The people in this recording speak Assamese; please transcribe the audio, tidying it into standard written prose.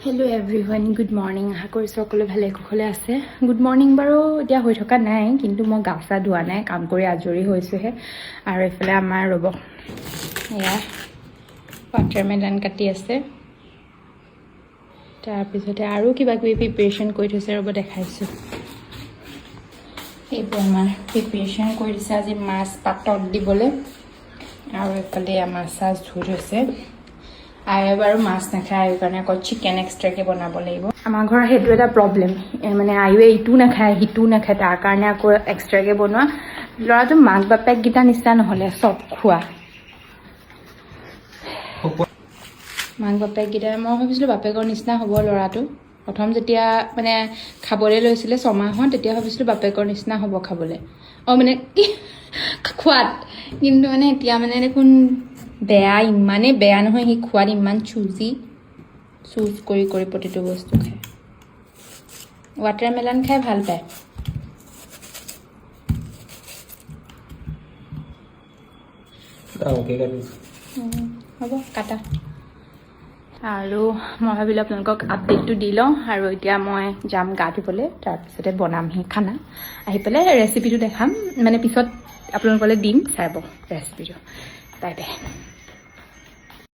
Hello everyone, good morning. আশা কৰিছোঁ সকলোৱে ভালে কুশলে আছে. গুড মৰ্ণিং বাৰু এতিয়া হৈ থকা নাই, কিন্তু মই গা চা ধোৱা নাই, কাম কৰি আজৰি হৈছোঁহে. আৰু এইফালে আমাৰ ৰ'ব এয়া ৱাটাৰমেলন কাটি আছে. তাৰপিছতে আৰু কিবা কিবি প্ৰিপেৰেশ্যন কৰি থৈছে, ৰ'ব দেখাইছোঁ. এইবোৰ আমাৰ প্ৰিপেৰেশ্যন কৰি দিছে আজি মাছ পাতত দিবলৈ. আৰু এইফালে মাছ চাছ ধুই থৈছে. আয়ে বাৰু মাছ নাখায়, সেইকাৰণে আকৌ চিকেন এক্সট্ৰাকৈ বনাব লাগিব. আমাৰ ঘৰৰ সেইটো এটা প্ৰব্লেম, মানে আয়ুৱে ইটো নাখায় সিটোও নাখায়, তাৰ কাৰণে আকৌ এক্সট্ৰাকৈ বনোৱা. ল'ৰাটো মাক বাপেককেইটা নিচিনা নহ'লে চব খোৱা মাক বাপেককেইটা, মই ভাবিছিলোঁ বাপেকৰ নিচিনা হ'ব ল'ৰাটো। প্ৰথম যেতিয়া মানে খাবলৈ লৈছিলে 6 মাহত, তেতিয়া ভাবিছিলোঁ বাপেকৰ নিচিনা হ'ব খাবলৈ, মানে কি খোৱাত, কিন্তু মানে এতিয়া মানে দেখোন বেয়া, ইমানেই বেয়া নহয়, সি খোৱাত ইমান চুজ কৰি প্ৰতিটো বস্তু খায়. ৱাটাৰমেলন খাই ভাল পায়. হ'ব কাটা. আৰু মই ভাবিলোঁ আপোনালোকক আপডেটটো দি লওঁ. আৰু এতিয়া মই যাম গা ধুবলৈ, তাৰপিছতে বনামহি খানা. আহি পেলাই ৰেচিপিটো দেখাম, মানে পিছত আপোনালোকলৈ দিম, চাব ৰেচিপিটো. Bye bye.